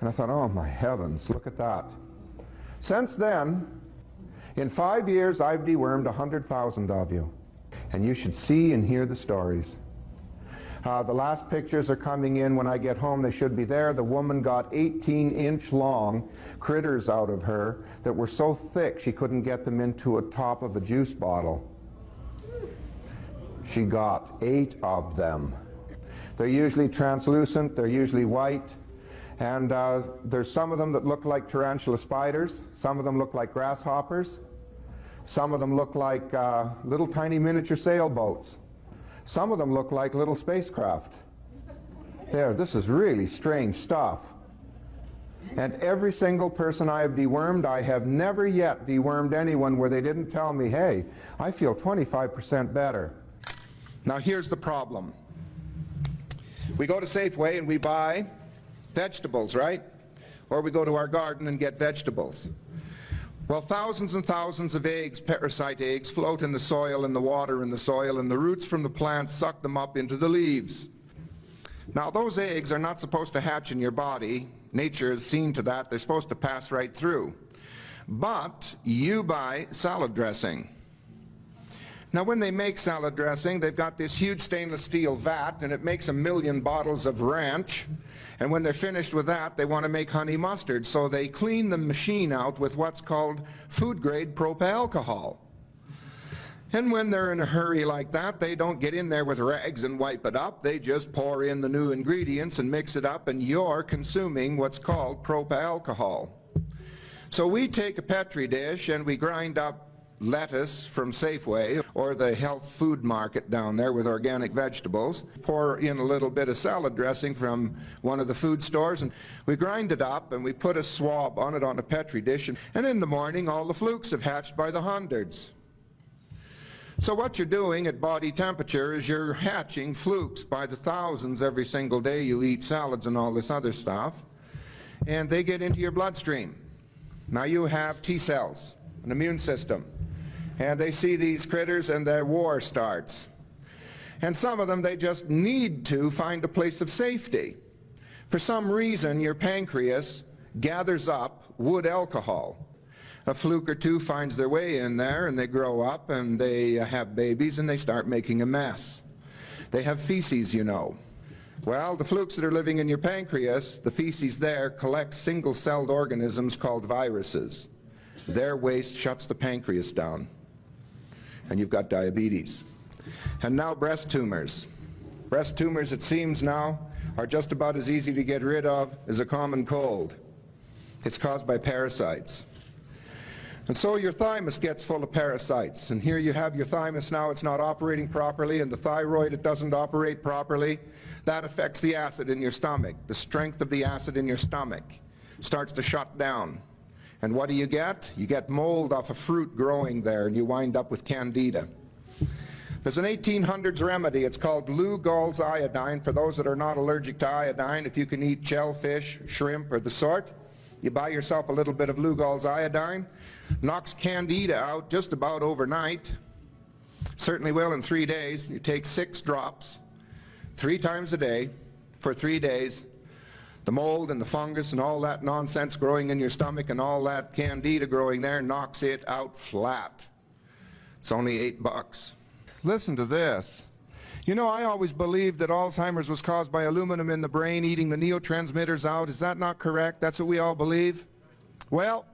And I thought, oh my heavens, look at that. Since then, in 5 years, I've dewormed 100,000 of you. And you should see and hear the stories. The last pictures are coming in. When I get home, they should be there. The woman got 18-inch long critters out of her that were so thick she couldn't get them into a top of a juice bottle. She got 8 of them. They're usually translucent, they're usually white, and there's some of them that look like tarantula spiders, some of them look like grasshoppers, some of them look like little tiny miniature sailboats. Some of them look like little spacecraft. There, this is really strange stuff. And every single person I have dewormed, I have never yet dewormed anyone where they didn't tell me, hey, I feel 25% better. Now here's the problem. We go to Safeway and we buy vegetables, right? Or we go to our garden and get vegetables. Well, thousands and thousands of eggs, parasite eggs, float in the soil and the water in the soil, and the roots from the plants suck them up into the leaves. Now, those eggs are not supposed to hatch in your body. Nature has seen to that. They're supposed to pass right through. But you buy salad dressing. Now, when they make salad dressing, they've got this huge stainless steel vat, and it makes 1 million bottles of ranch. And when they're finished with that, they want to make honey mustard, so they clean the machine out with what's called food-grade propa-alcohol. And when they're in a hurry like that, they don't get in there with rags and wipe it up. They just pour in the new ingredients and mix it up, and you're consuming what's called propa-alcohol. So we take a Petri dish and we grind up lettuce from Safeway or the health food market down there with organic vegetables, pour in a little bit of salad dressing from one of the food stores, and we grind it up and we put a swab on it on a Petri dish, and in the morning all the flukes have hatched by the hundreds. So what you're doing at body temperature is you're hatching flukes by the thousands every single day you eat salads and all this other stuff, and they get into your bloodstream. Now you have T cells, an immune system, and they see these critters and their war starts. And some of them, they just need to find a place of safety. For some reason, your pancreas gathers up wood alcohol. A fluke or two finds their way in there, and they grow up and they have babies and they start making a mess. They have feces, you know. Well, the flukes that are living in your pancreas, the feces there collects single-celled organisms called viruses. Their waste shuts the pancreas down, and you've got diabetes. And now breast tumors. Breast tumors, it seems now, are just about as easy to get rid of as a common cold. It's caused by parasites. And so your thymus gets full of parasites, and here you have your thymus now, it's not operating properly, and the thyroid, it doesn't operate properly. That affects the acid in your stomach. The strength of the acid in your stomach starts to shut down. And what do you get? You get mold off a fruit growing there, and you wind up with candida. There's an 1800s remedy. It's called Lugol's iodine. For those that are not allergic to iodine, if you can eat shellfish, shrimp, or the sort, you buy yourself a little bit of Lugol's iodine. Knocks candida out just about overnight. Certainly will in 3 days. You take 6 drops, 3 times a day, for 3 days. The mold and the fungus and all that nonsense growing in your stomach and all that candida growing there knocks it out flat. It's only $8. Listen to this. You know, I always believed that Alzheimer's was caused by aluminum in the brain eating the neurotransmitters out. Is that not correct? That's what we all believe? Well,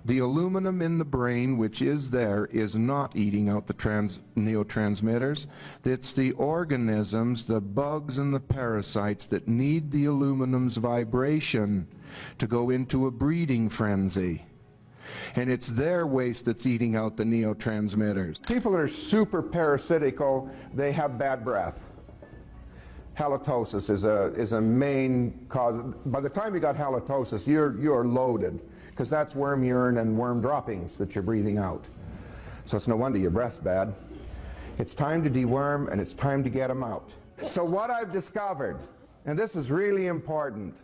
the aluminum in the brain, which is there, is not eating out the neurotransmitters. It's the organisms, the bugs and the parasites that need the aluminum's vibration to go into a breeding frenzy. And it's their waste that's eating out the neurotransmitters. People that are super parasitical, they have bad breath. Halitosis is a main cause. By the time you got halitosis, you're loaded, because that's worm urine and worm droppings that you're breathing out. So it's no wonder your breath's bad. It's time to deworm, and it's time to get them out. So what I've discovered, and this is really important,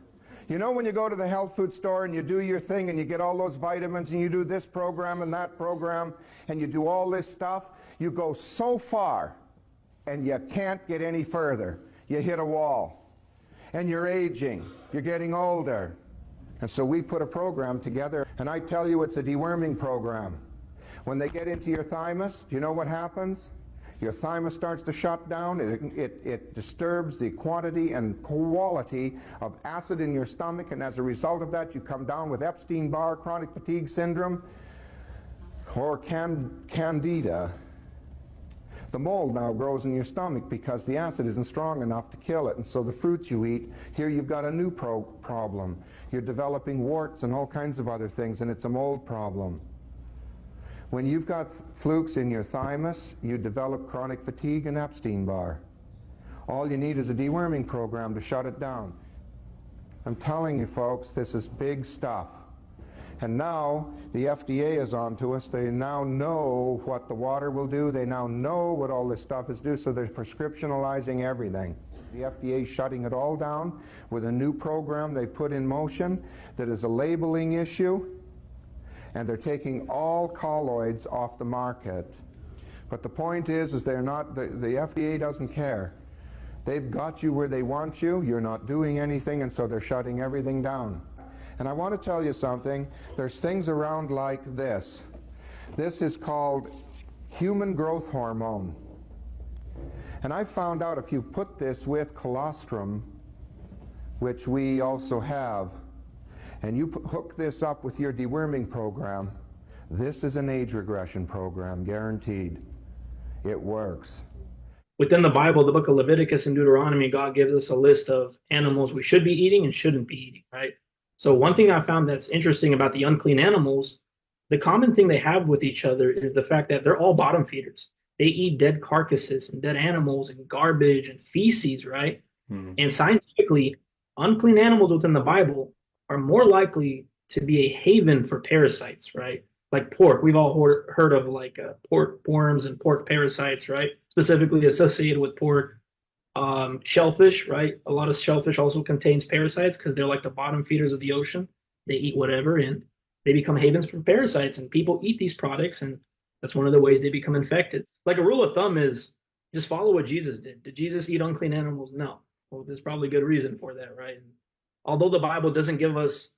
you know when you go to the health food store and you do your thing and you get all those vitamins and you do this program and that program and you do all this stuff, you go so far and you can't get any further. You hit a wall, and you're aging, you're getting older. And so we put a program together, and I tell you it's a deworming program. When they get into your thymus, do you know what happens? Your thymus starts to shut down. It disturbs the quantity and quality of acid in your stomach, and as a result of that, you come down with Epstein-Barr, chronic fatigue syndrome, or candida. The mold now grows in your stomach because the acid isn't strong enough to kill it, and so the fruits you eat, here you've got a new problem. You're developing warts and all kinds of other things, and it's a mold problem. When you've got flukes in your thymus, you develop chronic fatigue and Epstein-Barr. All you need is a deworming program to shut it down. I'm telling you folks, this is big stuff. And now the FDA is on to us. They now know what the water will do. They now know what all this stuff is due, so they're prescriptionalizing everything. The FDA is shutting it all down with a new program they've put in motion that is a labeling issue, and they're taking all colloids off the market. But the point is they're not, the FDA doesn't care. They've got you where they want you, you're not doing anything, and so they're shutting everything down. And I want to tell you something, there's things around like this. This is called human growth hormone. And I found out if you put this with colostrum, which we also have, and you hook this up with your deworming program, this is an age regression program, guaranteed. It works. Within the Bible, the book of Leviticus and Deuteronomy, God gives us a list of animals we should be eating and shouldn't be eating, right? So one thing I found that's interesting about the unclean animals, the common thing they have with each other is the fact that they're all bottom feeders. They eat dead carcasses and dead animals and garbage and feces, right? And scientifically, unclean animals within the Bible are more likely to be a haven for parasites, right? Like pork. We've all heard of like pork worms and pork parasites, right? Specifically associated with pork. Shellfish, right? A lot of shellfish also contains parasites because they're like the bottom feeders of the ocean. They eat whatever and they become havens for parasites, and people eat these products, and that's one of the ways they become infected. Like a rule of thumb is just follow what Jesus did. Did Jesus eat unclean animals? No. Well, there's probably good reason for that, right? And although the Bible doesn't give us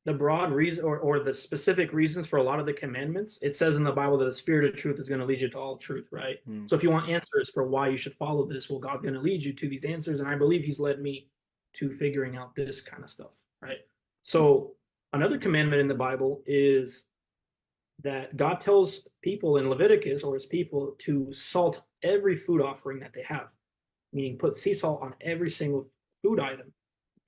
the broad reason or the specific reasons for a lot of the commandments, it says in the Bible that the Spirit of truth is going to lead you to all truth, right? So if you want answers for why you should follow this, well, God's going to lead you to these answers, and I believe he's led me to figuring out this kind of stuff, right? So another commandment in the Bible is that God tells people in Leviticus, or his people, to salt every food offering that they have, meaning put sea salt on every single food item.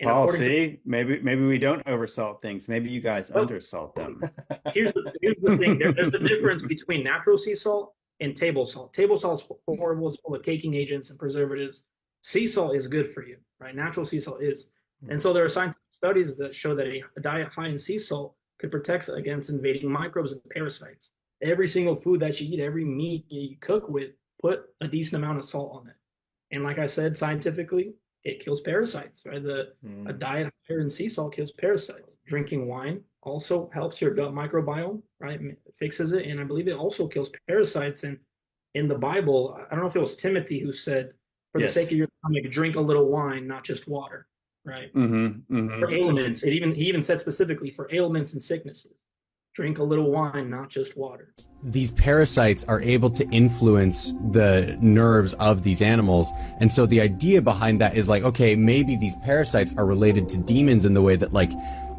Paul, see, maybe we don't oversalt things. Maybe you guys undersalt them. Here's the thing. There's a difference between natural sea salt and table salt. Table salt is horrible. It's full of caking agents and preservatives. Sea salt is good for you, right? Natural sea salt is. And so there are scientific studies that show that a diet high in sea salt could protect against invading microbes and parasites. Every single food that you eat, every meat you cook with, put a decent amount of salt on it. And like I said, scientifically, it kills parasites, right? A diet higher in sea salt kills parasites. Drinking wine also helps your gut microbiome, right? It fixes it. And I believe it also kills parasites. And in the Bible, I don't know if it was Timothy who said, for the sake of your stomach, drink a little wine, not just water, right? For ailments, he even said specifically for ailments and sicknesses, drink a little wine, not just water. These parasites are able to influence the nerves of these animals. And so the idea behind that is like, okay, maybe these parasites are related to demons in the way that, like,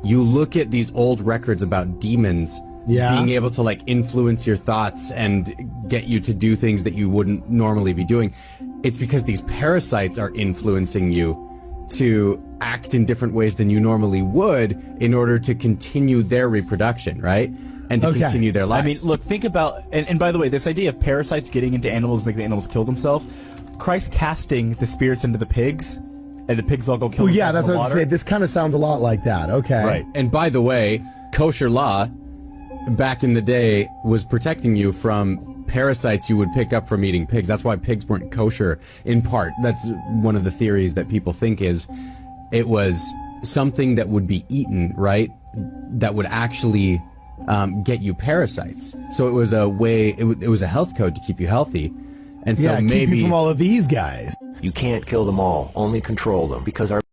you look at these old records about demons being able to like influence your thoughts and get you to do things that you wouldn't normally be doing. It's because these parasites are influencing you to act in different ways than you normally would in order to continue their reproduction, right? And to continue their lives. I mean, look, think about, and by the way, this idea of parasites getting into animals, making the animals kill themselves, Christ casting the spirits into the pigs, and the pigs all go kill themselves. Yeah, that's what I was saying. This kind of sounds a lot like that. Okay. Right. And by the way, kosher law back in the day was protecting you from parasites you would pick up from eating pigs. That's why pigs weren't kosher, in part. That's one of the theories that people think is it was something that would be eaten, right, that would actually get you parasites. So it was a way, it was a health code to keep you healthy. And so maybe keep you from all of these guys. You can't kill them all, only control them, because our